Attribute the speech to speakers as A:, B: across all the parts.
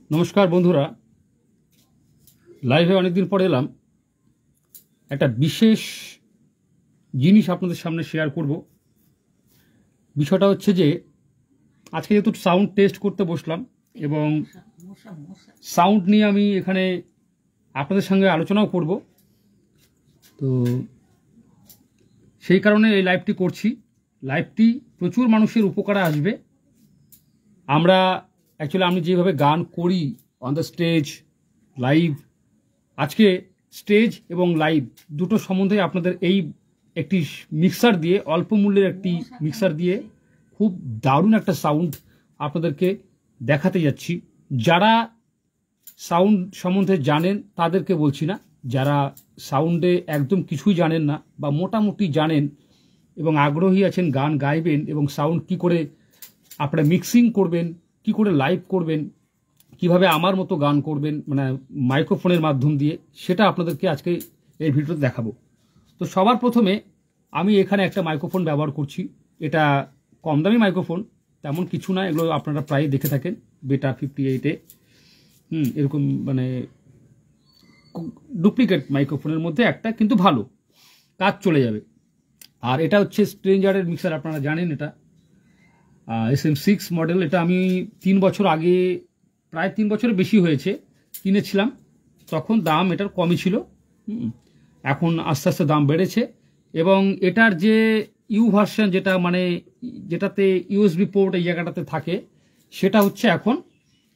A: নমস্কার বন্ধুরা, লাইভে অনেকদিন পরে এলাম। একটা বিশেষ জিনিস আপনাদের সামনে শেয়ার করব। বিষয়টা হচ্ছে যে আজকে যেহেতু সাউন্ড টেস্ট করতে বসলাম এবং সাউন্ড নিয়ে আমি এখানে আপনাদের সঙ্গে আলোচনাও করব, তো সেই কারণে এই লাইভটি করছি। লাইভটি প্রচুর মানুষের উপকারে আসবে। আমি যেভাবে গান করি অন দ্য স্টেজ, লাইভ, আজকে স্টেজ এবং লাইভ দুটো সম্বন্ধে আপনাদের এই একটি মিক্সার দিয়ে, অল্প মূল্যের একটি মিক্সার দিয়ে খুব দারুণ একটা সাউন্ড আপনাদেরকে দেখাতে যাচ্ছি। যারা সাউন্ড সম্বন্ধে জানেন তাদেরকে বলছি না, যারা সাউন্ডে একদম কিছুই জানেন না বা মোটামুটি জানেন এবং আগ্রহী আছেন গান গাইবেন এবং সাউন্ড কি করে আপনারা মিক্সিং করবেন, কি করে লাইভ করবেন, কিভাবে আমার মতো গান করবেন মানে মাইক্রোফোনের মাধ্যম দিয়ে, সেটা আপনাদেরকে আজকে এই ভিডিওতে দেখাবো। তো সবার প্রথমে আমি এখানে একটা মাইক্রোফোন ব্যবহার করছি। এটা কম দামি মাইক্রোফোন, তেমন কিছু না, এগুলো আপনারা প্রায় দেখে থাকেন বেটা 58-এ। এরকম মানে ডুপ্লিকেট মাইক্রোফোনের মধ্যে একটা, কিন্তু ভালো কাজ চলে যাবে। আর এটা হচ্ছে স্ট্রেঞ্জারের মিক্সার, আপনারা জানেন এটা SM6 মডেল। এটা আমি 3 বছর আগে, প্রায় 3 বছরের বেশি হয়েছে, কিনেছিলাম। তখন দাম এটার কমই ছিল, এখন আস্তে আস্তে দাম বেড়েছে। এবং এটার যে ইউ ভার্সন, যেটা মানে যেটাতে USB পোর্ট এই জায়গাটাতে থাকে, সেটা হচ্ছে এখন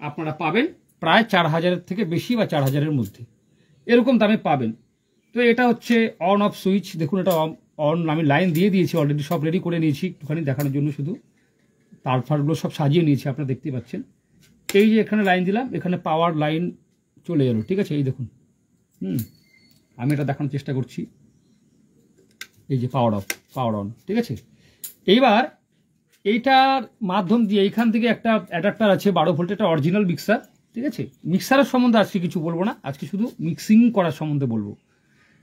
A: আপনারা পাবেন প্রায় 4000 থেকে বেশি বা 4000-এর মধ্যে, এরকম দামে পাবেন। তো এটা হচ্ছে অন অফ সুইচ, দেখুন এটা অন, আমি লাইন দিয়ে দিয়েছি অলরেডি, সব রেডি করে নিয়েছি, একটুখানি দেখানোর জন্য শুধু তার ফারগুলো সব সাজিয়ে নিয়েছি, আপনারা দেখতেই পাচ্ছেন। এই যে এখানে লাইন দিলাম, এখানে পাওয়ার লাইন চলে এলো, ঠিক আছে, এই দেখুন। আমি এটা দেখানোর চেষ্টা করছি, এই যে পাওয়ার অফ, পাওয়ার অন, ঠিক আছে। এইবার এইটার মাধ্যম দিয়ে এইখান থেকে একটা অ্যাডাপ্টার আছে 12 ভোল্ট, এটা অরিজিনাল মিক্সার, ঠিক আছে। মিক্সারের সম্বন্ধে আজকে কিছু বলবো না, আজকে শুধু মিক্সিং করার সম্বন্ধে বলবো।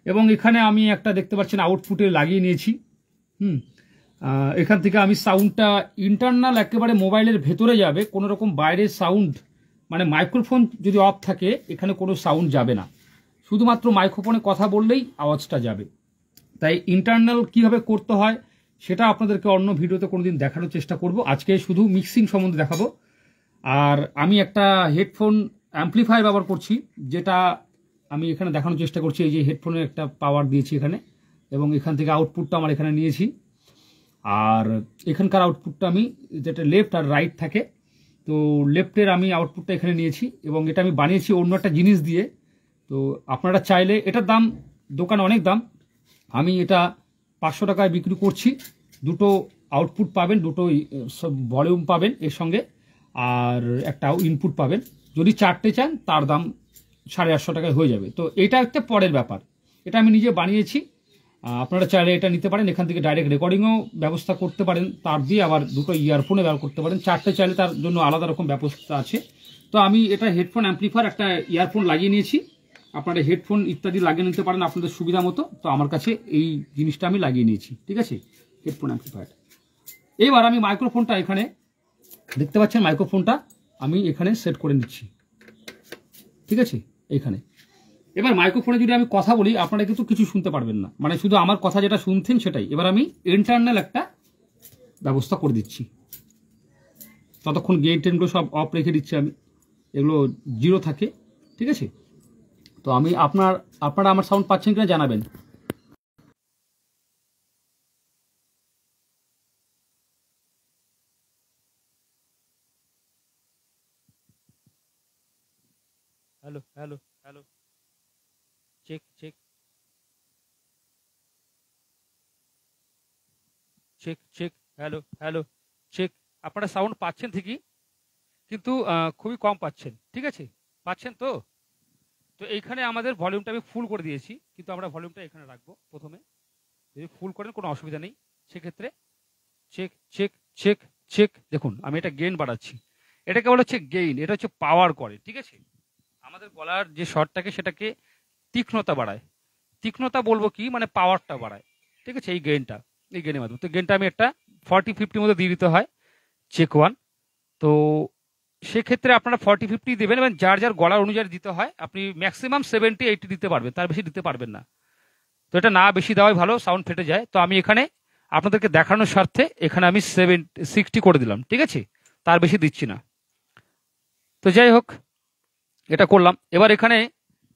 A: এবং এখানে আমি একটা দেখতে পাচ্ছেন আউটপুটে লাগিয়ে নিয়েছি। এখান থেকে আমি সাউন্ডটা ইন্টারনাল একেবারে মোবাইলের ভেতরে যাবে, কোনো রকম বাইরের সাউন্ড মানে মাইক্রোফোন যদি অফ থাকে এখানে কোনো সাউন্ড যাবে না, শুধুমাত্র মাইক্রোফোনে কথা বললেই আওয়াজটা যাবে। তাই ইন্টারনাল কিভাবে করতে হয় সেটা আপনাদেরকে অন্য ভিডিওতে কোনোদিন দেখানোর চেষ্টা করব, আজকে শুধু মিক্সিং সম্বন্ধে দেখাবো। আর আমি একটা হেডফোন অ্যাম্পলিফায়ার ব্যবহার করছি, যেটা আমি এখানে দেখানোর চেষ্টা করছি। এই যে হেডফোনের একটা পাওয়ার দিয়েছি এখানে, এবং এখান থেকে আউটপুটটা আমার এখানে নিয়েছি। আর এখানকার আউটপুটটা আমি, যেটা লেফট আর রাইট থাকে, তো লেফটের আমি আউটপুটটা এখানে নিয়েছি। এবং এটা আমি বানিয়েছি অন্য একটা জিনিস দিয়ে। তো আপনারা চাইলে, এটার দাম দোকানে অনেক দাম, আমি এটা 500 টাকায় বিক্রি করছি। দুটো আউটপুট পাবেন, দুটো ভলিউম পাবেন এর সঙ্গে, আর একটা ইনপুট পাবেন। যদি 4টে চান তার দাম 850 টাকায় হয়ে যাবে। তো এটা একটা পরের ব্যাপার, এটা আমি নিজে বানিয়েছি। আপনারা চাইলে এটা নিতে পারেন, এখান থেকে ডাইরেক্ট রেকর্ডিংও ব্যবস্থা করতে পারেন তার দিয়ে, আবার দুটো ইয়ারফোনে ব্যবহার করতে পারেন। 4টে চাইলে তার জন্য আলাদা রকম ব্যবস্থা আছে। তো আমি এটা হেডফোন অ্যাম্পলিফায়ার, একটা ইয়ারফোন লাগিয়ে নিয়েছি। আপনারা হেডফোন ইত্যাদি লাগিয়ে নিতে পারেন আপনাদের সুবিধা মতো। তো আমার কাছে এই জিনিসটা আমি লাগিয়ে নিয়েছি, ঠিক আছে, হেডফোন অ্যাম্পলিফায়ার। এবার আমি মাইক্রোফোনটা এখানে দেখতে পাচ্ছেন, মাইক্রোফোনটা আমি এখানে সেট করে নিচ্ছি, ঠিক আছে, এইখানে। এবার মাইক্রোফোনে যদি আমি কথা বলি আপনারা কিন্তু কিছু শুনতে পারবেন না, মানে শুধু আমার কথা যেটা শুনছেন সেটাই। এবার আমি ইন্টারনাল একটা ব্যবস্থা করে দিচ্ছি, ততক্ষণ গেইন টেনগুলো সব অফ রেখে দিচ্ছি আমি, এগুলো 0 থাকে, ঠিক আছে। তো আমি আপনারা আমার সাউন্ড পাচ্ছেন কিনা জানাবেন। Hello hello hello, check check check check, hello hello, check. আপনারা সাউন্ড পাচ্ছেন ঠিকই, কিন্তু খুবই কম পাচ্ছেন, ঠিক আছে, পাচ্ছেন তো? তো এইখানে আমাদের ভলিউমটা আমি ফুল করে দিয়েছি, কিন্তু আমরা ভলিউমটা এখানে রাখবো প্রথমে। যদি ফুল করেন কোনো অসুবিধা নেই, সেক্ষেত্রে চেক চেক চেক চেক। দেখুন আমি এটা গেইন বাড়াচ্ছি, এটাকে বলা হচ্ছে গেইন, এটা হচ্ছে পাওয়ার করে, ঠিক আছে। আমাদের গলার যে স্বরটাকে সেটাকে তীক্ষ্ণতা বাড়ায়। তীক্ষ্ণতা বলবো কি, মানে পাওয়ারটা বাড়ায়, ঠিক আছে, এই গেইনটা, এই গেইনের মাধ্যমে। তো গেইনটা আমি একটা 40-50 মধ্যে দিয়ে দিতে হয়, চেক 1। তো সেক্ষেত্রে আপনারা 40-50 দেবেন এবং যার যার গলার অনুযায়ী দিতে হয় আপনি ম্যাক্সিমাম 70-80 দিতে পারবেন, তার বেশি দিতে পারবেন না। তো এটা না বেশি দেওয়াই ভালো, সাউন্ড ফেটে যায়। তো আমি এখানে আপনাদেরকে দেখানোর স্বার্থে এখানে আমি 60 করে দিলাম, ঠিক আছে, তার বেশি দিচ্ছি না। তো যাই হোক, এটা করলাম। এবার এখানে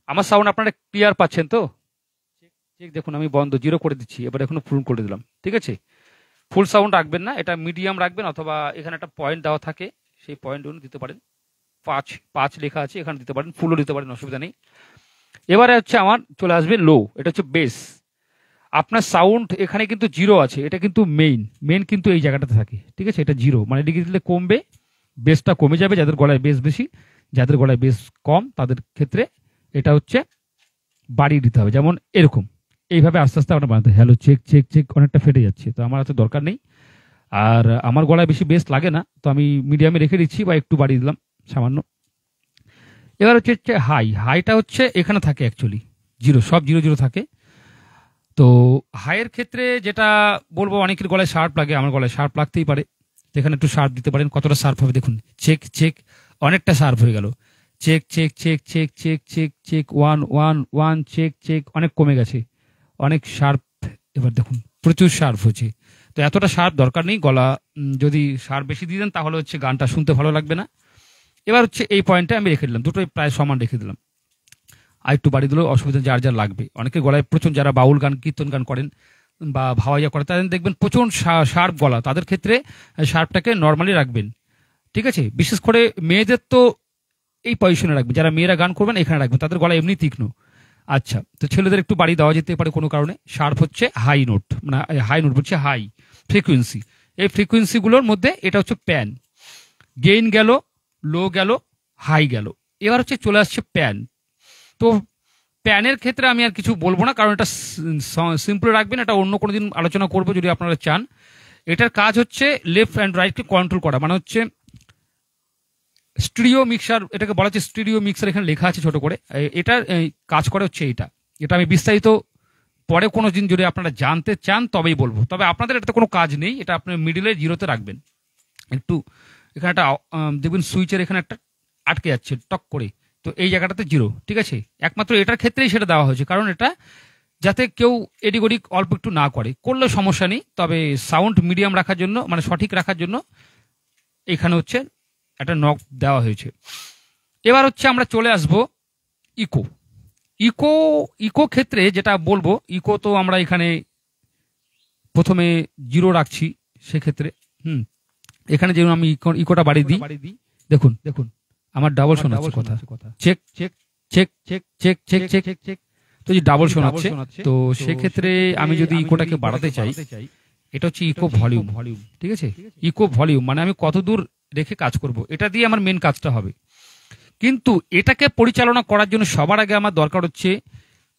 A: আমার সাউন্ড আপনারা ক্লিয়ার পাচ্ছেন তো? ঠিক দেখুন, আমি বন্ধ 0 করে দিচ্ছি, এবার এখন ফুল করে দিলাম, ঠিক আছে। ফুল সাউন্ড রাখবেন না, এটা মিডিয়াম রাখবেন, অথবা এখানে একটা পয়েন্ট দেওয়া থাকে, সেই পয়েন্টগুলো দিতে পারেন। 5 লেখা আছে, এখানে দিতে পারেন, ফুলও দিতে পারেন, অসুবিধা নেই। এবারে হচ্ছে আমার চলে আসবে লো, এটা হচ্ছে বেস। আপনার সাউন্ড এখানে কিন্তু 0 আছে, এটা কিন্তু মেইন কিন্তু এই জায়গাটাতে থাকে, ঠিক আছে। এটা 0 মানে এদিকে দিলে কমবে, বেসটা কমে যাবে যাদের গলায় বেস বেশি। যাদের গলায় বেস কম তাদের ক্ষেত্রে এটা হচ্ছে বাড়িয়ে দিতে হবে, যেমন এরকম এইভাবে আস্তে আস্তে আপনার বানাতে। হ্যালো চেক চেক চেক, অনেকটা ফেটে যাচ্ছে, তো আমার এত দরকার নেই। আর আমার গলায় বেশি বেস লাগে না, তো আমি মিডিয়ামে রেখে দিচ্ছি বা একটু বাড়িয়ে দিলাম সামান্য। এবার হচ্ছে হাইটা হচ্ছে এখানে থাকে অ্যাকচুয়ালি 0, সব 0 থাকে। তো হাইয়ের ক্ষেত্রে যেটা বলবো, অনেকের গলায় শার্প লাগে, আমার গলায় শার্প লাগতেই পারে, এখানে একটু শার্প দিতে পারেন। কতটা শার্প হবে দেখুন, চেক চেক, অনেকটা শার্প হয়ে গেল। Check check check check check check check, 1 1 1 check check, অনেক কমে গেছে, অনেক শার্প। এবার দেখুন প্রচুর শার্প হচ্ছে। তো এতটা শার্প দরকার নেই, গলা যদি শার্প বেশি দিয়ে দেন তাহলে হচ্ছে গানটা শুনতে ভালো লাগবে না। এবার হচ্ছে এই পয়েন্টে আমি রেখে দিলাম, দুটোই প্রায় সমান রেখে দিলাম। আর একটু বাড়িয়ে দিলেও অসুবিধা যার যার লাগবে। অনেকের গলায় প্রচুর, যারা বাউল গান কীর্তন গান করেন বা ভাওয়াইয়া করে তাদের দেখবেন প্রচুর শার্প গলা, তাদের ক্ষেত্রে শার্পটাকে নর্মালি রাখবেন, ঠিক আছে। বিশেষ করে মেয়েদের তো এই পজিশনে রাখবেন, যারা মেয়েরা গান করবেন এখানে রাখবেন, তাদের গলা এমনি তীক্ষ্ণ। আচ্ছা, তো ছেলেদের একটু বাড়ি দেওয়া যেতে পারে কোনো কারণে। শার্প হচ্ছে হাই নোট, মানে হাই নোট বলছে হাই ফ্রিকুয়েন্সি, এই ফ্রিকুয়েন্সিগুলোর মধ্যে এটা হচ্ছে প্যান। গেইন গেল, লো গেল, হাই গেল, এবার হচ্ছে চলে আসছে প্যান। তো প্যানের ক্ষেত্রে আমি আর কিছু বলবো না, কারণ এটা সিম্পল রাখবেন, এটা অন্য কোনো দিন আলোচনা করবো যদি আপনারা চান। এটার কাজ হচ্ছে লেফট অ্যান্ড রাইটকে কন্ট্রোল করা, মানে হচ্ছে স্টিরিও মিক্সার, এটাকে বলা হচ্ছে স্টিরিও মিক্সার, এখানে লেখা আছে ছোট করে। এটার কাজ করে হচ্ছে এটা আমি বিস্তারিত পরে কোনো দিন যদি আপনারা জানতে চান তবেই বলবো, তবে আপনাদের এটাতে কোনো কাজ নেই, এটা আপনি মিডিলে 0-তে রাখবেন। একটু এখানে একটা দেখবেন সুইচের এখানে একটা আটকে যাচ্ছে টক করে, তো এই জায়গাটাতে 0, ঠিক আছে। একমাত্র এটার ক্ষেত্রেই সেটা দেওয়া হয়েছে, কারণ এটা যাতে কেউ এদিক ওদিক অল্প একটু না করলে সমস্যা নেই, তবে সাউন্ড মিডিয়াম রাখার জন্য, মানে সঠিক রাখার জন্য এখানে হচ্ছে একটা নক দেওয়া হয়েছে। এবার হচ্ছে আমরা চলে আসবো ইকো। ইকো ক্ষেত্রে যেটা বলবো, ইকো তো আমরা এখানে প্রথমে 0 রাখছি, সেক্ষেত্রে এখানে যেমন আমি ইকোটা বাড়িয়ে দিই, দেখুন আমার ডাবল শোনাচ্ছে কথা, check check check check check check check check, তো যে ডাবল শোনাচ্ছে, তো সেক্ষেত্রে আমি যদি ইকোটাকে বাড়াতে চাই, এটা হচ্ছে ইকো ভলিউম, ঠিক আছে। ইকো ভলিউম মানে আমি কত দূর রেখে কাজ করব, এটা দিয়ে আমার মেন কাজটা হবে। কিন্তু এটাকে পরিচালনা করার জন্য সবার আগে আমার দরকার হচ্ছে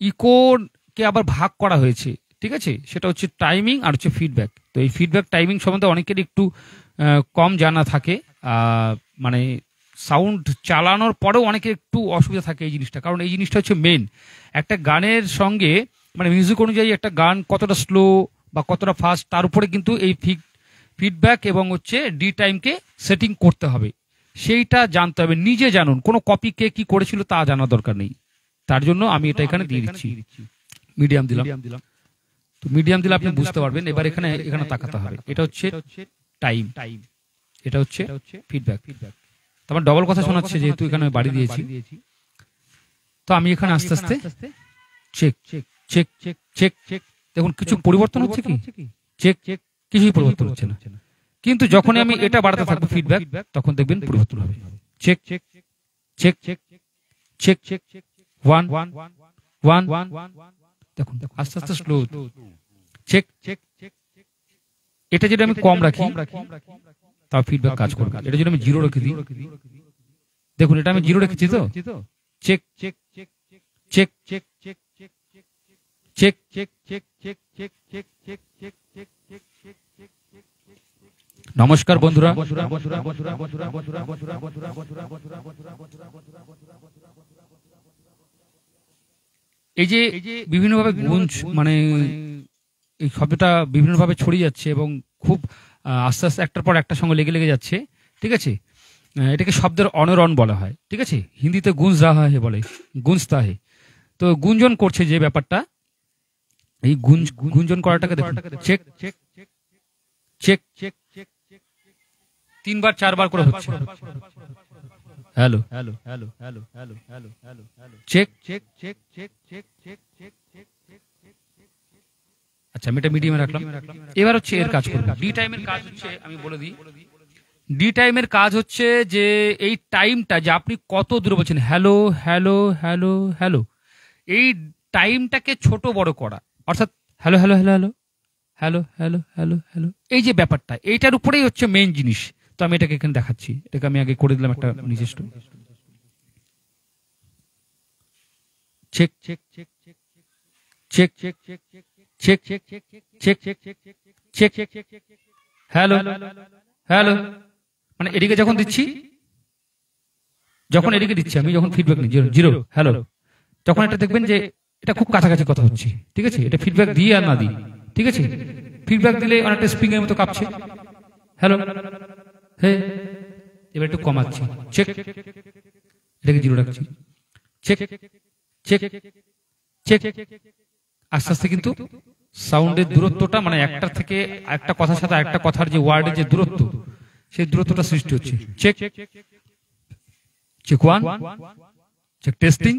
A: ইকোকে আবার ভাগ করা হয়েছে, ঠিক আছে। সেটা হচ্ছে টাইমিং আর হচ্ছে ফিডব্যাক। তো এই ফিডব্যাক টাইমিং সম্বন্ধে অনেকেরই একটু কম জানা থাকে, মানে সাউন্ড চালানোর পরেও অনেকের একটু অসুবিধা থাকে এই জিনিসটা, কারণ এই জিনিসটা হচ্ছে মেন। একটা গানের সঙ্গে মানে মিউজিক অনুযায়ী একটা গান কতটা স্লো বা কতটা ফাস্ট, তার উপরে কিন্তু এই ফিডব্যাক এবং হচ্ছে ডি টাইমকে সেটিং করতে হবে, সেইটা জানতে হবে। নিজে জানুন, কোনো কপি কে কি করেছিল তা জানার দরকার নেই। তার জন্য আমি এটা এখানে দিয়ে দিচ্ছি, মিডিয়াম দিলাম। তো মিডিয়াম দিলে আপনি বুঝতে পারবেন। এবার এখানে তাকাতে হবে, এটা হচ্ছে টাইম, এটা হচ্ছে ফিডব্যাক। তোমার ডবল কথা শোনাচ্ছে যেহেতু এখানে বাড়ি দিয়েছি, তো আমি এখানে আস্তে আস্তে check check check check check check, দেখুন কিছু পরিবর্তন হচ্ছে কি, চেক চেক, কিছুই পরিবর্তন হচ্ছে না। কিন্তু যখন আমি এটা বাড়াতে থাকবো ফিডব্যাক, তখন দেখবেন পরিবর্তন হবে। Check check check check check check, 1 1 1, দেখুন আস্তে আস্তে স্লো, চেক চেক। এটা যদি আমি কম রাখি তাও ফিডব্যাক কাজ করবে। এটা যদি আমি 0 রেখে দিই, দেখুন এটা আমি 0 রেখেছি, তো check check check check check check check check check check check check check check check check check check check. নমস্কার বন্ধুরা, এই যে বিভিন্নভাবে গুঞ্জ, মানে এই শব্দটা বিভিন্নভাবে ছড়িয়ে যাচ্ছে এবং খুব আস্তে আস্তে একটার পর একটার সঙ্গে লেগে যাচ্ছে, ঠিক আছে। এটাকে শব্দের অনরণ বলা হয়, ঠিক আছে। হিন্দিতে গুঞ্জ রাহা হে বলে, গুঞ্জতা হে। তো গুঞ্জন করছে যে ব্যাপারটা, এই গুঞ্জন করাটাকে দেখুন, চেক চেক চেক 3 বার 4 বার করে হচ্ছে। Hello hello hello hello hello hello hello hello, check check check check check check check check. আচ্ছা, আমি এটা মিডিয়ামে রাখলাম। এবার হচ্ছে এর কাজ করব। ডি টাইমের কাজ হচ্ছে, আমি বলে দিই, ডি টাইমের কাজ হচ্ছে যে এই টাইমটা যে আপনি কত দূরে বলছেন, হ্যালো হ্যালো হ্যালো হ্যালো, এই টাইমটাকে ছোট বড় করা, অর্থাৎ hello hello hello hello hello hello hello hello, এই যে ব্যাপারটা, এইটার উপরেই হচ্ছে মেইন জিনিস। তো আমি এটাকে এখানে দেখাচ্ছি, এটাকে আমি আগে করে দিলাম একটা নিজস্ব check check check check check check check check check check check check check hello hello, মানে এদিকে যখন দিচ্ছি, যখন এদিকে দিচ্ছি আমি, যখন ফিডব্যাক নিই জিরো হ্যালো, তখন এটা দেখবেন যে এটা খুব কাছাকাছি কথা হচ্ছে, ঠিক আছে। এটা ফিডব্যাক দিই আর না দিই, ঠিক আছে। ফিডব্যাক দিলে অনেকটা স্প্রিং এর মতো কাঁপছে, হ্যালো হে। এবার একটু কমাচ্ছি, চেক, এটাকে জিরো রাখছি, চেক চেক চেক। আস্তে আস্তে কিন্তু সাউন্ডের দূরত্বটা, মানে একটা থেকে একটা কথার সাথে একটা কথার যে ওয়ার্ডের যে দূরত্ব, সেই দূরত্বটা সৃষ্টি হচ্ছে। Check check one, check testing.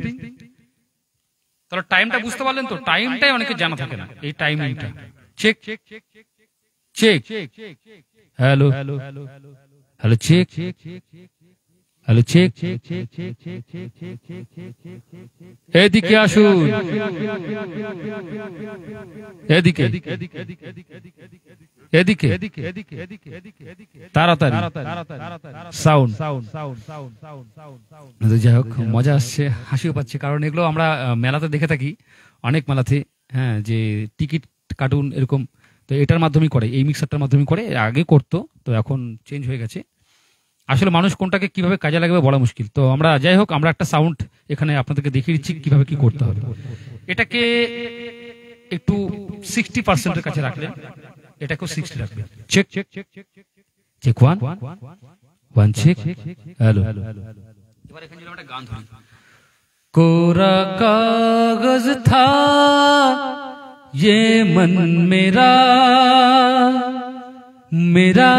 A: তাহলে টাইমটা বুঝতে পারলেন তো? টাইমটাই অনেকে জানা থাকে না, এই টাইমিংটা। Check check hello hello, check hello, check. এদিকে আসুন, এদিকে এদিকে, তাড়াতাড়ি সাউন্ড। যাই হোক, মজা আসছে, হাসিও পাচ্ছে, কারণ এগুলো আমরা মেলাতে দেখে থাকি, অনেক মেলাতে, হ্যাঁ, যে টিকিট কার্টুন এরকম। তো এটার মাধ্যমেই করে, এই মিক্সারটার মাধ্যমে করে, আগে করতো, তো এখন চেঞ্জ হয়ে গেছে। আসলে মানুষ কোনটাকে কিভাবে কাজে লাগাবে বলা মুশকিল। তো আমরা, যাই হোক, আমরা একটা সাউন্ড এখানে আপনাদেরকে দেখিয়ে দিচ্ছি কিভাবে কি করতে হবে। এটাকে একটু 60% এর কাছে রাখলেন, এটাকেও 60 রাখবেন। Check check check one one, check hello. এবার এখানে যদি আমরা গান ধরি, কোরা কাগজ থা ये मन मेरा मेरा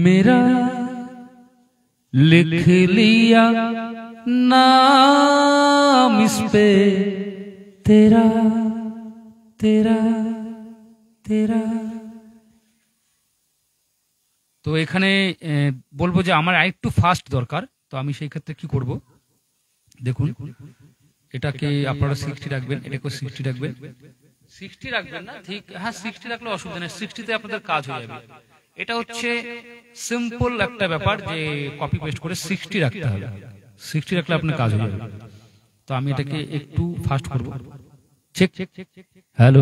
A: मेरा, लिख लिया नाम इस पे तेरा तेरा तेरा। তো এখানে বলবো যে আমার আরেকটু ফাস্ট দরকার, তো আমি সেই ক্ষেত্রে কি করব, দেখুন, এটাকে আপনারা 60 রাখবেন, এটাকেও 60 রাখবেন। 60 রাখবেন না, ঠিক, হ্যাঁ 60 রাখলে অসুবিধা নেই, 60তে আপনাদের কাজ হয়ে যাবে। এটা হচ্ছে সিম্পল একটা ব্যাপার যে কপি পেস্ট করে 60 রাখতে হবে, 60 রাখলে আপনার কাজ হয়ে যাবে। তো আমি এটাকে একটু ফাস্ট করব, চেক হ্যালো,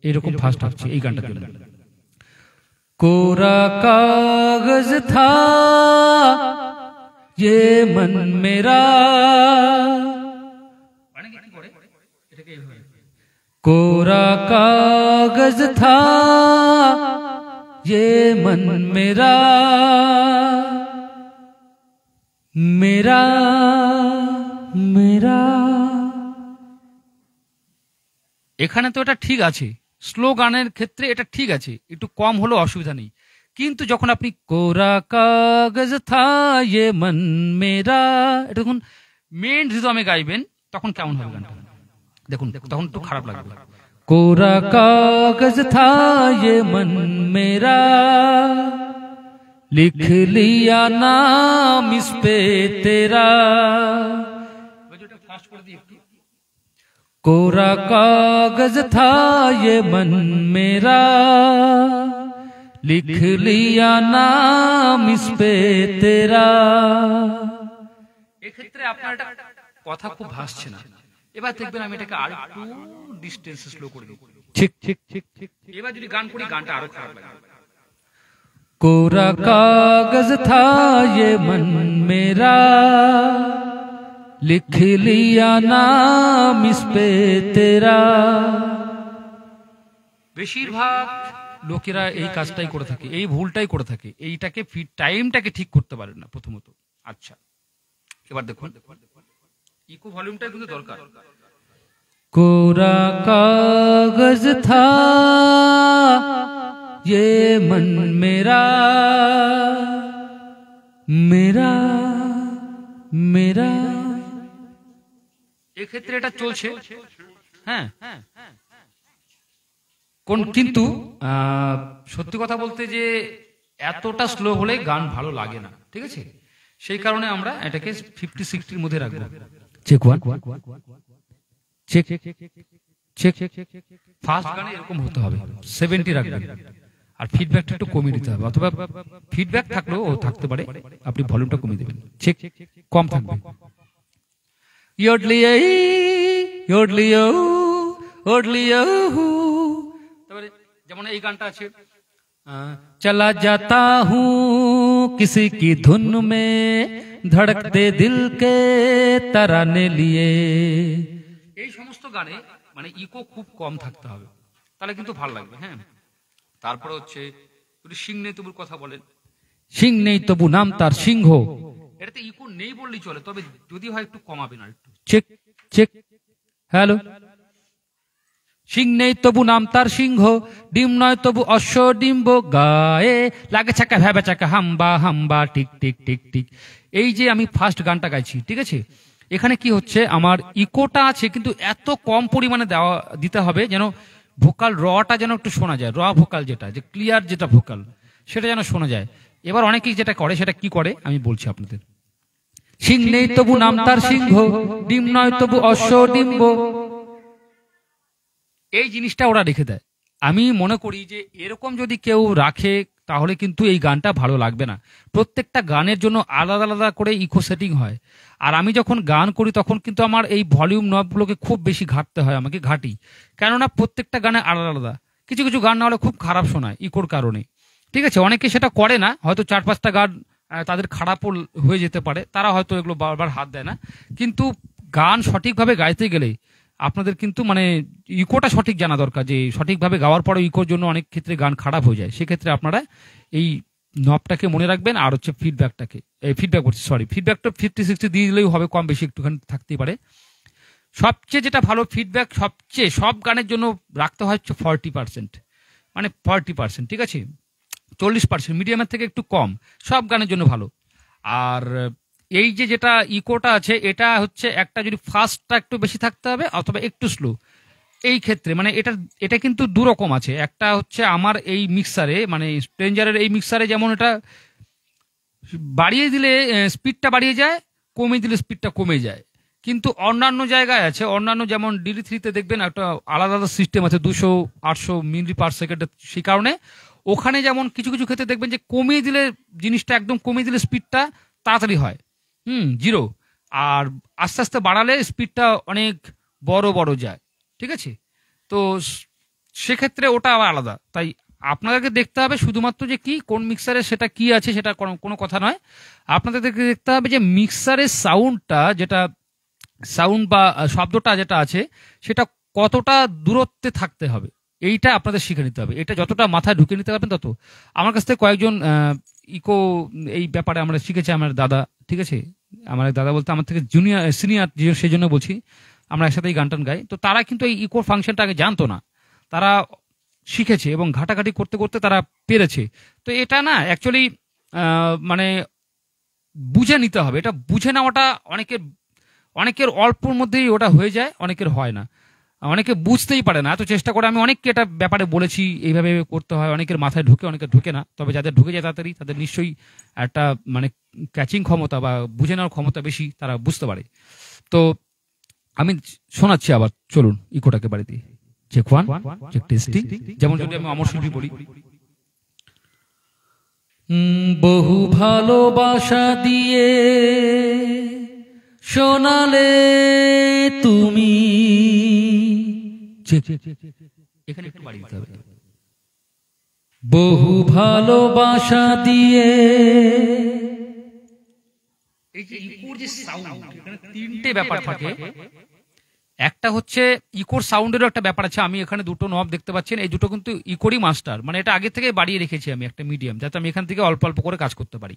A: এরকম ফাস্ট হচ্ছে এই গানটার জন্য। কোরা কাগজ থা ये मन मेरा, कोरा कागज था ये मन मेरा मेरा मेरा। এখানে তো এটা ঠিক আছে, স্লো গানের ক্ষেত্রে এটা ঠিক আছে, একটু কম হলেও অসুবিধা নেই। কিন্তু যখন আপনি কোরা কাগজ থা ये मन मेरा, এটা যখন মেন রিদমে গাইবেন তখন কেমন হবে গানটা দেখুন, তখন একটু খারাপ লাগবে। কোরা কাগজ থা ये मन मेरा, लिख लिया नाम इस पे तेरा। कोरा कागज था ये मन मेरा, लिख लिया नाम इस पे तेरा। এক্ষেত্রে আপনার এটা কথা খুব ভাসছে না। এবার দেখবেন আমি এটাকে আর একটু ডিসটেন্স স্লো করে দিই, ঠিক ঠিক ঠিক ঠিক। এবার যদি গান করি গানটা আরো খারাপ লাগবে। कोरा कागज था ये मन मेरा, लिख लिया नाम इस पे तेरा। বেশিরভাগ লোকেরা এই কাজটাই করে থাকে, এই ভুলটাই করে থাকে, এইটাকে টাইমটাকে ঠিক করতে পারে না প্রথমত। আচ্ছা, এবার দেখুন ইকো ভলিউমটা কিন্তু দরকার। কোরা কাগজ থা ये मन मेरा मेरा मेरा, এক্ষেত্রে এটা চলছে। হ্যাঁ, কিন্তু সত্যি কথা বলতে যে এতটা স্লো হলে গান ভালো লাগে না, ঠিক আছে? সেই কারণে আমরা এটাকে 50-60 মধ্যে রাখবো। Check one, check check, first গানে এরকম হতে হবে, 70 রাখবেন, আর ফিডব্যাকটা একটু কমিয়ে দিতে হবে, অথবা ফিডব্যাক থাকলেও থাকতে পারে, আপনি ভলিউমটা কমিয়ে দেবেন, চেক কম থাকবে। তারপরে যেমন এই গানটা আছে, চলা যাতা হুঁ কিসি কি ধুন মে ধড়কতে দিল কে তারানে লিয়ে, এই সমস্ত গানে মানে ইকো খুব কম থাকতে হবে, তাহলে কিন্তু ভালো লাগবে। হ্যাঁ, তারপরে হচ্ছে সিং নেই তবুর কথা বলেন, সিং নেই তবু নাম তার সিংহ, এটাতে ইকো নেই বললেই চলে, তবে যদি হয় একটু কমাবেন আর একটু। Check check, hello. সিং নেই তবু নাম তার সিংহ, ডিম নয় তবু অশ্ব ডিম্ব, গায়ে লাগে চাকা ভ্যাবা চাকা হাম্বা হাম্বা টিক টিক টিক টিক। এই যে আমি ফার্স্ট গানটা গাইছি, ঠিক আছে, এখানে কি হচ্ছে আমার ইকোটা আছে কিন্তু এত কম পরিমাণে দিতে হবে যেন ভোকাল রটা যেন একটু শোনা যায়, র ভোকাল যেটা, যে ক্লিয়ার যেটা ভোকাল সেটা যেন শোনা যায়। এবার অনেকেই যেটা করে, সেটা কি করে আমি বলছি আপনাদের। সিং নেই তবু নাম তার সিংহ, ডিম নয় তবু অশ্ব ডিম্ব, এই জিনিসটা ওরা রেখে দেয়। আমি মনে করি যে এরকম যদি কেউ রাখে তাহলে কিন্তু এই গানটা ভালো লাগবে না। প্রত্যেকটা গানের জন্য আলাদা আলাদা করে ইকো সেটিং হয়, আর আমি যখন গান করি তখন কিন্তু আমার এই ভলিউম নবগুলোকে খুব বেশি ঘাটতে হয়, আমাকে ঘাটি, কেননা প্রত্যেকটা গানে আলাদা আলাদা। কিছু কিছু গান না হলে খুব খারাপ শোনায় ইকোর কারণে, ঠিক আছে? অনেকে সেটা করে না, হয়তো 4-5টা গান তাদের খারাপও হয়ে যেতে পারে, তারা হয়তো এগুলো বারবার হাত দেয় না, কিন্তু গান সঠিকভাবে গাইতে গেলে আপনাদের কিন্তু মানে ইকোটা সঠিক জানা দরকার, যে সঠিকভাবে গাওয়ার পরে ইকোর জন্য অনেক ক্ষেত্রে গান খারাপ হয়ে যায়। সেক্ষেত্রে আপনারা এই নবটাকে মনে রাখবেন, আর হচ্ছে ফিডব্যাকটাকে, ফিডব্যাকটা 50-60 দিয়ে দিলেই হবে, কম বেশি একটুখানি থাকতেই পারে। সবচেয়ে যেটা ভালো ফিডব্যাক সবচেয়ে সব গানের জন্য রাখতে হয় হচ্ছে 40%, মানে 40%, ঠিক আছে? 40% মিডিয়ামের থেকে একটু কম, সব গানের জন্য ভালো। আর এই যে যেটা ইকোটা আছে, এটা হচ্ছে একটা যদি ফাস্টটা একটু বেশি থাকতে হবে অথবা একটু স্লো। এই ক্ষেত্রে মানে এটা কিন্তু দুরকম আছে। একটা হচ্ছে আমার এই মিক্সারে, মানে স্ট্রেঞ্জারের এই মিক্সারে যেমন এটা বাড়িয়ে দিলে স্পিডটা বাড়িয়ে যায়, কমিয়ে দিলে স্পিডটা কমে যায়। কিন্তু অন্যান্য জায়গায় আছে, অন্যান্য যেমন DD3-তে দেখবেন একটা আলাদা আলাদা সিস্টেম আছে, 200-800 মিলি পার সেকেন্ডে। সেই কারণে ওখানে যেমন কিছু কিছু ক্ষেত্রে দেখবেন যে কমিয়ে দিলে জিনিসটা একদম কমিয়ে দিলে স্পিডটা তাড়াতাড়ি হয়, 0, আর আস্তে আস্তে বাড়ালে স্পিডটা অনেক বড় বড় যায়, ঠিক আছে? তো সেক্ষেত্রে ওটা আবার আলাদা। তাই আপনাদেরকে দেখতে হবে শুধুমাত্র যে কি কোন মিক্সারে সেটা কি আছে, সেটা কোনো কথা নয়। আপনাদেরকে দেখতে হবে যে মিক্সারের সাউন্ডটা, যেটা সাউন্ড বা শব্দটা যেটা আছে সেটা কতটা দূরত্বে থাকতে হবে, এইটা আপনাদের শিখে নিতে হবে। এটা যতটা মাথায় ঢুকে নিতে পারবেন তত। আমার কাছ থেকে কয়েকজন ইকো এই ব্যাপারে আমরা শিখেছি, আমার দাদা, ঠিক আছে? আমার দাদা বলতে আমার থেকে সিনিয়র, সেই জন্য বলছি, আমরা একসাথে এই গান টান গাই। তো তারা কিন্তু এই ইকোর ফাংশনটা আগে জানতো না, তারা শিখেছে এবং ঘাটাঘাটি করতে করতে তারা পেরেছে। তো এটা না অ্যাকচুয়ালি মানে বুঝে নিতে হবে, এটা বুঝে নেওয়াটা অনেকের অল্পর মধ্যেই ওটা হয়ে যায়, অনেকের হয় না, অনেকে বুঝতেই পারে না। এত চেষ্টা করে আমি অনেককে এটা ব্যাপারে বলেছি, এইভাবে করতে হয়, অনেকের মাথায় ঢুকে, অনেকের ঢুকে না। তবে যাদের ঢুকে যায় তাড়াতাড়ি, তাদের নিশ্চয়ই একটা মানে ক্যাচিং ক্ষমতা বা বুঝে নেওয়ার ক্ষমতা বেশি, তারা বুঝতে পারে। তো আমি শোনাচ্ছি আবার, চলুন ইকোটাকে বাড়ি দিই। Check one, check testing. যেমন যদি আমি অমর শিল্পী বলি, বহু ভালোবাসা দিয়ে শোনালে তুমি, এখানে একটু বাড়িয়ে দিতে হবে, বহু ভালোবাসা দিয়ে। এই যে ইকোর যে সাউন্ড, এখানে তিনটে ব্যাপার থাকে। একটা হচ্ছে ইকোর সাউন্ডেরও একটা ব্যাপার আছে। আমি এখানে দুটো নব দেখতে পাচ্ছেন, এই দুটো কিন্তু ইকোরই মাস্টার, মানে এটা আগে থেকে বাড়িয়ে রেখেছি আমি একটা মিডিয়াম, যাতে আমি এখান থেকে অল্প অল্প করে কাজ করতে পারি।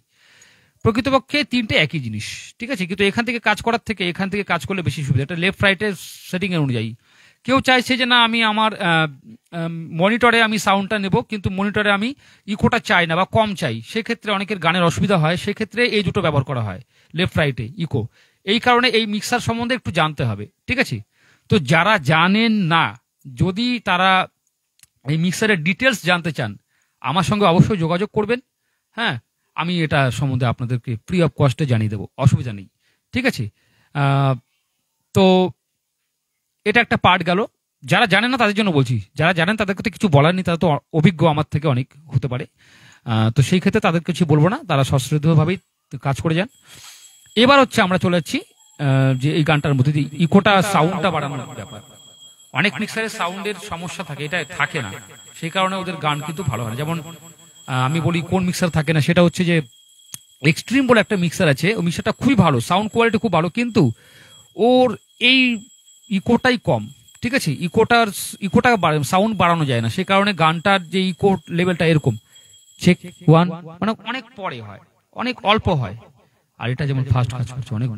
A: প্রকৃতপক্ষে তিনটে একই জিনিস, ঠিক আছে, কিন্তু এখান থেকে কাজ করার থেকে এখান থেকে কাজ করলে বেশি সুবিধা। এটা লেফট রাইটের সেটিং এর অনুযায়ী। কেউ চাইছে যে না আমি আমার মনিটরে আমি সাউন্ডটা নেব, কিন্তু মনিটরে আমি ইকোটা চাই না বা কম চাই, সেক্ষেত্রে অনেকের গানের অসুবিধা হয়, সেক্ষেত্রে এই দুটো ব্যবহার করা হয়, লেফট রাইটে ইকো। এই কারণে এই মিক্সার সম্বন্ধে একটু জানতে হবে, ঠিক আছে। তো যারা জানেন না, যদি তারা এই মিক্সারের ডিটেলস জানতে চান, আমার সঙ্গে অবশ্যই যোগাযোগ করবেন। হ্যাঁ, আমি এটা সম্বন্ধে আপনাদেরকে ফ্রি অফ কস্টে জানিয়ে দেবো, অসুবিধা নেই, ঠিক আছে। তো এটা একটা পার্ট গেল। যারা জানেন না তাদের জন্য বলছি, যারা জানেন তাদের কথা কিছু বলার নেই, তারা তো অভিজ্ঞ আমার থেকে অনেক হতে পারে। তো সেই ক্ষেত্রে তাদের কিছু বলবো না, তারা সশ্রদ্ধভাবেই কাজ করে যান। এবার হচ্ছে আমরা চলে যাচ্ছি যে এই গানটার মধ্যে দিয়ে ইকোটা সাউন্ডটা বাড়ানোর ব্যাপার। অনেক মিক্সারের সাউন্ডের সমস্যা থাকে, এটা থাকে না, সেই কারণে ওদের গান কিন্তু ভালো হয় না। যেমন আমি বলি কোন মিক্সার থাকে না, সেটা হচ্ছে যে এক্সট্রিম বলে একটা মিক্সার আছে, ওই মিক্সারটা খুবই ভালো, সাউন্ড কোয়ালিটি খুব ভালো, কিন্তু ওর এই ইকোটাই কম, ঠিক আছে। ইকোটা সাউন্ড বাড়ানো যায় না, সেই কারণে গানটার যে ইকো লেভেলটা এরকম চেক ওয়ান, মানে অনেক পরে হয়, অনেক অল্প হয়। আর এটা যেমন ফাস্ট কাজ করছে, অনেক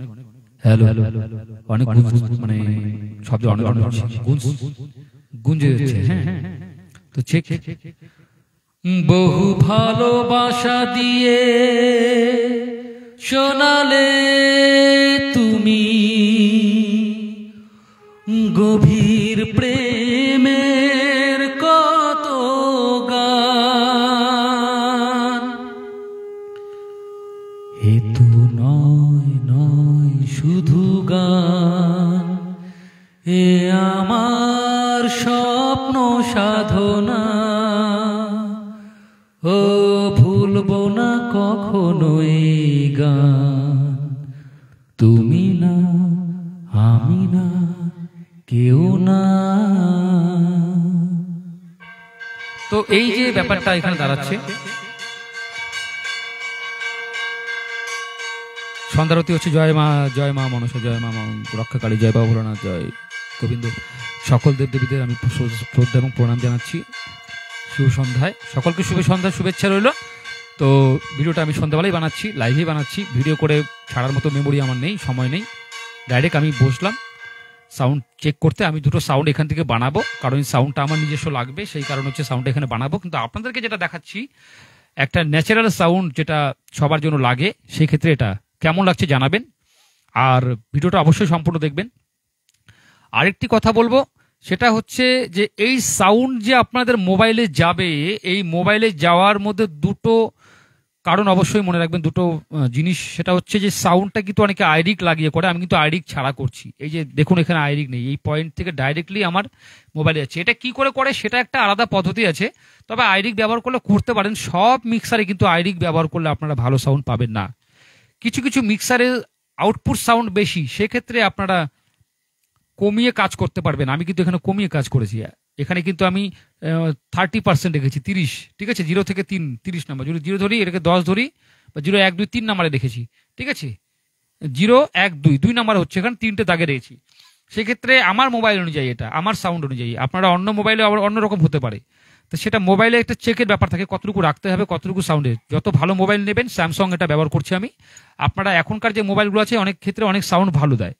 A: হ্যালো হ্যালো অনেক মানে শব্দ অনেক গুঞ্জে যাচ্ছে। হ্যাঁ, তো চেক। বহু ভালোবাসা দিয়ে শোনালে তুমি গভীর প্রেমের কত গান, হেতু নয় নয় শুধু গান, এ আমার স্বপ্ন সাধনা, ও ভুলবো না কখনো এই গান, তুমি না আমি না কেউ না। তো এই যে ব্যাপারটা এখানে দাঁড়াচ্ছে, সন্ধ্যারতি হচ্ছে জয় মা মনসা, জয় মা রক্ষাকালী, জয় বাবা ভোলানাথ, জয় গোবিন্দ। সকল দেবদেবীদের আমি শ্রদ্ধা এবং প্রণাম জানাচ্ছি। শুভ সন্ধ্যায় সকলকে, শুভ সন্ধ্যার শুভেচ্ছা রইল। তো ভিডিওটা আমি সন্ধ্যাবেলায় বানাচ্ছি, লাইভেই বানাচ্ছি, ভিডিও করে ছাড়ার মতো মেমোরি আমার নেই, সময় নেই। ডাইরেক্ট আমি বসলাম সাউন্ড চেক করতে। আমি দুটো সাউন্ড এখান থেকে বানাবো, কারণ সাউন্ডটা আমার নিজস্ব লাগবে, সেই কারণ হচ্ছে সাউন্ডটা এখানে বানাবো। কিন্তু আপনাদেরকে যেটা দেখাচ্ছি একটা ন্যাচারাল সাউন্ড, যেটা সবার জন্য লাগে, সেই ক্ষেত্রে এটা কেমন লাগছে জানাবেন, আর ভিডিওটা অবশ্যই সম্পূর্ণ দেখবেন। আরেকটি কথা বলবো, সেটা হচ্ছে যে এই সাউন্ড যে আপনাদের মোবাইলে যাবে, এই মোবাইলে যাওয়ার মধ্যে দুটো কারণ অবশ্যই মনে রাখবেন, দুটো জিনিস। সেটা হচ্ছে যে সাউন্ডটা কিন্তু অনেকে আইরিক লাগিয়ে করে, আমি কিন্তু আইরিক ছাড়া করছি। এই যে দেখুন এখানে আইরিক নেই, এই পয়েন্ট থেকে ডাইরেক্টলি আমার মোবাইলে যাচ্ছে। এটা কি করে করে সেটা একটা আলাদা পদ্ধতি আছে, তবে আইরিক ব্যবহার করলে করতে পারেন। সব মিক্সারে কিন্তু আইরিক ব্যবহার করলে আপনারা ভালো সাউন্ড পাবেন না। কিছু কিছু মিক্সারের আউটপুট সাউন্ড বেশি, সেক্ষেত্রে আপনারা কমিয়ে কাজ করতে পারবেন। আমি কিন্তু এখানে কমিয়ে কাজ করেছি, এখানে কিন্তু আমি 30% রেখেছি, 30, ঠিক আছে, 0 থেকে 3, 30 নাম্বার, যদি 0 ধরি এটাকে 10 ধরি, বা 0, 1, 2, 3 নাম্বারে রেখেছি, ঠিক আছে। 0, 1, 2 নাম্বার হচ্ছে, এখানে 3টে দাগে রেখেছি। সেক্ষেত্রে আমার মোবাইল অনুযায়ী, এটা আমার সাউন্ড অনুযায়ী, আপনারা অন্য মোবাইলে আবার অন্যরকম হতে পারে। তো সেটা মোবাইলে একটা চেকের ব্যাপার থাকে, কতটুকু রাখতে হবে, কতটুকু সাউন্ডে। যত ভালো মোবাইল নেবেন, স্যামসাং এটা ব্যবহার করছি আমি, আপনারা এখনকার যে মোবাইলগুলো আছে অনেক ক্ষেত্রে অনেক সাউন্ড ভালো দেয়।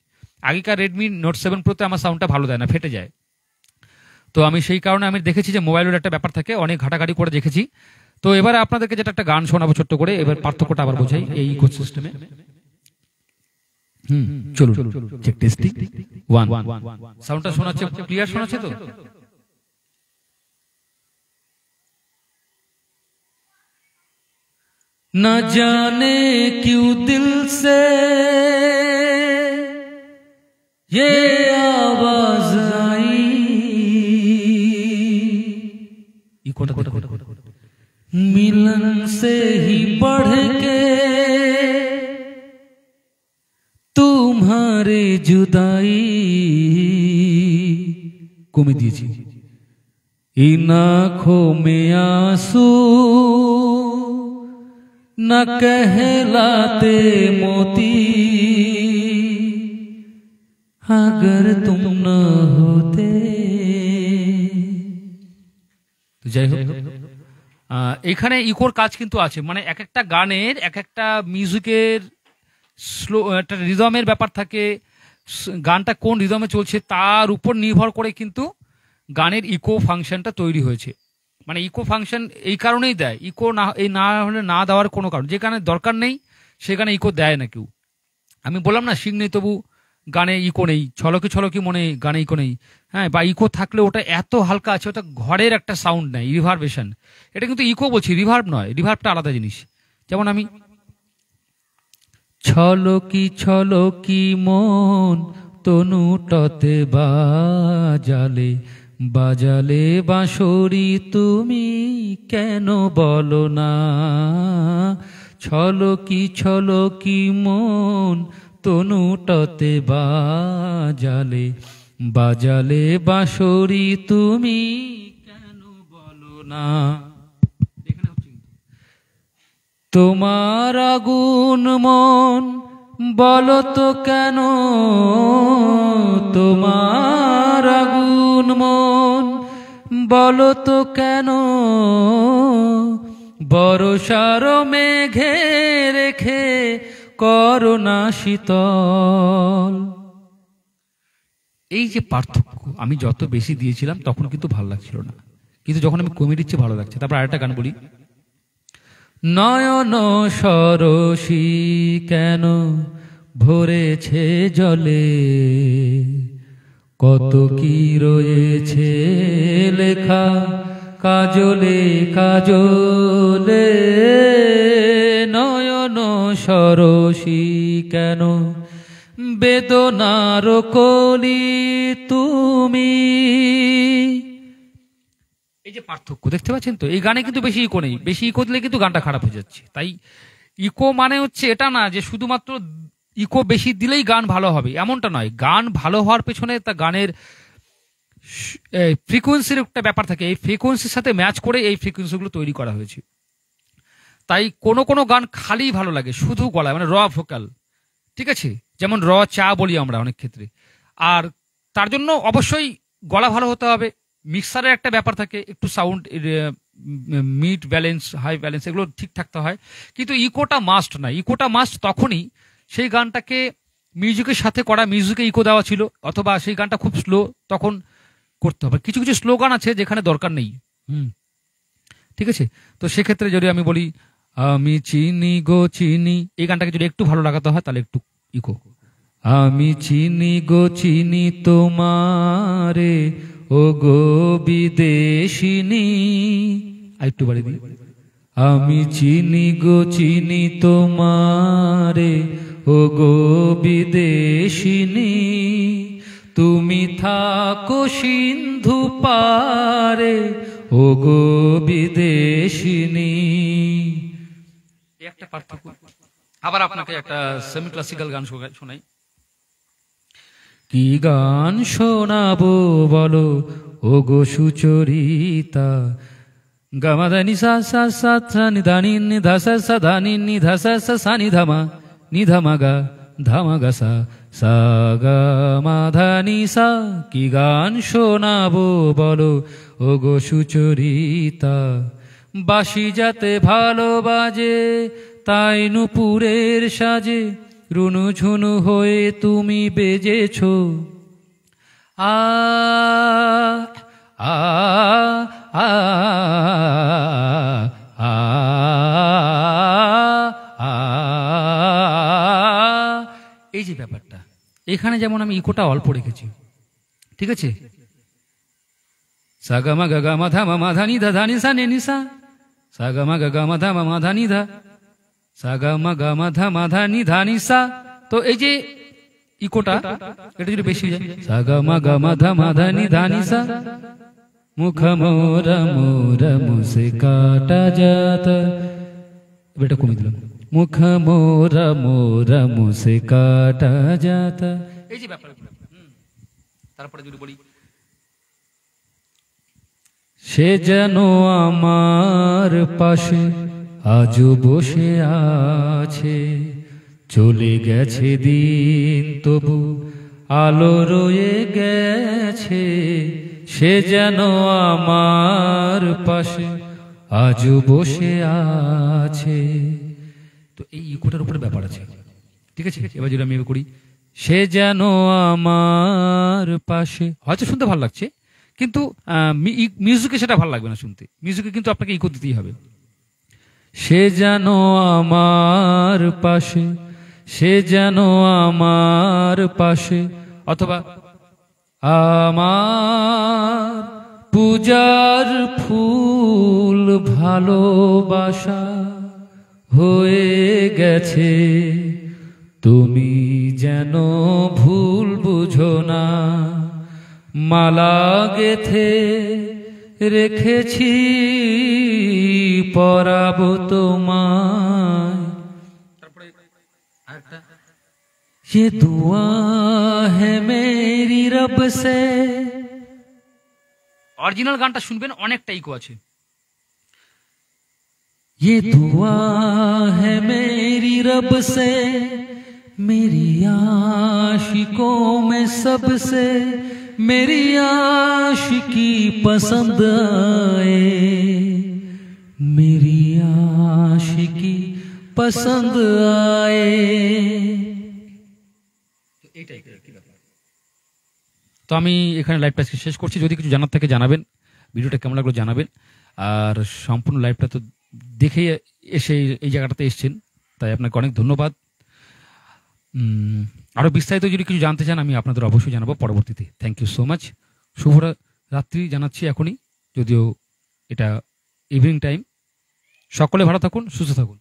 A: আগেকার রেডমি নোট 7 প্রোতে আমার সাউন্ডটা ভালো দেয় না, ফেটে যায়। তো আমি সেই কারণে আমি দেখেছি যে মোবাইলের একটা ব্যাপার থাকে, অনেক ঘাটাঘাটি করে দেখেছি। তো এবারে আপনাদেরকে যেটা একটা গান শোনাবো ছোট্ট করে, এবার পার্থক্যটা আবার বোঝাই এই ইকোসিস্টেমে। চলুন চেক টেস্টিং 1, সাউন্ডটা শোনাচ্ছে, ক্লিয়ার শোনাচ্ছে তো? না জানে क्यों दिल से ये आवाज आई, मिलन से ही बढ़ के तुम्हारे जुदाई, कमे दिएছি, इन आँखों में आंसू न कहलाते मोती,
B: अगर तुम न होते।
A: যাই হোক, এখানে ইকোর কাজ কিন্তু আছে, মানে এক একটা গানের এক একটা মিউজিকের স্লো একটা রিদমের ব্যাপার থাকে, গানটা কোন রিদমে চলছে তার উপর নির্ভর করে কিন্তু গানের ইকো ফাংশনটা তৈরি হয়েছে। মানে ইকো ফাংশন এই কারণেই দেয়, ইকো না এই না হলে না দেওয়ার কোনো কারণ, যে গানের দরকার নেই সেখানে ইকো দেয় না কেউ। আমি বললাম না সিং নেই তবু গানে ইকো নেই, ছলকি ছলকি মনে গানে ইকো নেই, হ্যাঁ, বা ইকো থাকলে ওটা এত হালকা আছে, ওটা ঘরের একটা সাউন্ড নেই, রিভার্বেশন। এটা কিন্তু ইকো বলছি, রিভার্ব নয়, রিভার্বটা আলাদা জিনিস। যেমন আমি
B: ছলকি ছলকি মন তনুটতে বাজালে, বাজালে বাঁশরি তুমি কেন বলো না। ছলকি ছলকি মন তনুটতে বাজালে, বাজালে বাঁশরি তুমি কেন বলো না। তোমার আগুন মন বলো তো কেন, তোমার আগুন মন বলো তো কেন, বর্ষার মেঘে রেখে করোনা শীতল।
A: এই যে পার্থক্য, আমি যত বেশি দিয়েছিলাম তখন কিন্তু ভালো লাগছিল না, কিন্তু যখন আমি কমে দিচ্ছি ভালো লাগছে। তারপর আরেকটা গান বলি,
B: নয়ন সরসী কেন ভরেছে জলে, কত কি রয়েছে লেখা কাজলে কাজলে। নয়ন সরসী কেন বেদনার কলি তুমি।
A: এই যে পার্থক্য দেখতে পাচ্ছেন তো, এই গানে কিন্তু বেশি ইকো নেই, বেশি ইকো দিলে কিন্তু গানটা খারাপ হয়ে যাচ্ছে। তাই ইকো মানে হচ্ছে এটা না যে শুধুমাত্র ইকো বেশি দিলেই গান ভালো হবে, এমনটা নয়। গান ভালো হওয়ার পেছনে তা গানের ফ্রিকোয়েন্সির একটা ব্যাপার থাকে, এই ফ্রিকোয়েন্সির সাথে ম্যাচ করে এই ফ্রিকোয়েন্সিগুলো তৈরি করা হয়েছে। তাই কোনো কোনো গান খালি ভালো লাগে শুধু গলায়, মানে র ভোকাল, ঠিক আছে, যেমন র চা বলি আমরা অনেক ক্ষেত্রে। আর তার জন্য অবশ্যই গলা ভালো হতে হবে, মিক্সারের একটা ব্যাপার থাকে, একটু sound mid balance high balance এগুলো ঠিক থাকতে হয়। কিন্তু ইকোটা মাস্ট না, ইকোটা মাস্ট তখনই সেই গানটাকে মিউজিকের সাথে করা, মিউজিকে ইকো দেওয়া ছিল, অথবা সেই গানটা খুব স্লো তখন করতে হবে। কিছু কিছু স্লো গান আছে যেখানে দরকার নেই, ঠিক আছে। তো সেক্ষেত্রে যদি আমি বলি আমি চিনি গো চিনি, এই গানটাকে যদি একটু ভালো লাগাতে হয় তাহলে একটু ইকো।
B: আমি চিনি গো চিনি তোমারে ও গো বিদেশিনী।
A: আরেকটু বাড়ি দিই,
B: আমি চিনি গো চিনি তোমারে ও গো বিদেশিনী। তুমি থাকো সিন্ধু পারে ও গো বিদেশিনী।
A: একটা পার্থক্য। আবার আপনাকে একটা সেমি ক্লাসিক্যাল গান শোনাই।
B: কি গান শোনাবো বলো ও গো সুচরিতা। গামাধানি সা সা সা সা নিধানি নিধা সা সা ধানি নিধা সা সা সা নিধামা নিধামা গা ধামা গা সা সা গা মাধানি সা। কি গান শোনাবো বলো ও গো সুচরিতা। বাঁশি যাতে ভালো বাজে তাই নুপুরের সাজে রুনু ঝুনু হয়ে তুমি বেজেছ। আ আ আ আ আ।
A: এই যে ব্যাপারটা, এখানে যেমন আমি ইকোটা অল্প রেখেছি, ঠিক আছে,
B: সা গা মা গা গা মা ধা মা মা ধা নি ধা ধা নি সা নে নি সা। সা গা মা গা গা মা ধা মা মা ধা নি ধা। সা গা মা গা মা ধা মা ধা নি ধা নি সা।
A: তো এই যে ইকোটা এটা যদি বেশি হয়ে যায়,
B: সা গা মা গা মা ধা মা ধা নি ধা নি সা। মুখ মোরা মোরা মুসে কাটা যাতা।
A: এটা কমে দিলাম,
B: মুখ মোরা মোরা মুসে কাটা যাতা।
A: এই যে ব্যাপারগুলো। তারপরে যদি বলি
B: সে যেন আমার পাশে আজও বসে আছে। চলে গেছে দিন তবু আলো রয়ে গেছে, সে যেন আমার পাশে আজও বসে আছে। তো এই ইকোটার উপরে ব্যাপার আছে, ঠিক আছে? এবার যদি আমি এবার করি, সে যেন আমার পাশে, হয়তো শুনতে ভালো লাগছে, কিন্তু মিউজিকে সেটা ভালো লাগবে না শুনতে। মিউজিকে কিন্তু আপনাকে ইকো দিতেই হবে। সে যেন আমার পাশে, সে যেন আমার পাশে, অথবা আমার পূজার ফুল ভালোবাসা হয়ে গেছে, তুমি যেন ভুল বুঝো না, মালা গেথে রেখেছি পরাবো তোমায়। ये दुआ है मेरी रब से। অরিজিনাল গানটা শুনবেন, অনেকটা ইকো আছে। ये दुआ है मेरी रब से, मेरी आशिकों में सबसे मेरी आशिकी पसंद आए, मेरी आशिकी पसंद आए। তো আমি এখানে লাইভটা শেষ করছি। যদি কিছু জানার থাকে জানাবেন, ভিডিওটা কেমন লাগলো জানাবেন। আর সম্পূর্ণ লাইভটা তো দেখে এসে এই জায়গাটাতে এসছেন, তাই আপনাকে অনেক ধন্যবাদ। আরও বিস্তারিত যদি কিছু জানতে চান আমি আপনাদের অবশ্যই জানাবো পরবর্তীতে। Thank you so much. শুভরাত্রি জানাচ্ছি এখনই, যদিও এটা ইভিনিং টাইম। সকলে ভালো থাকুন, সুস্থ থাকুন।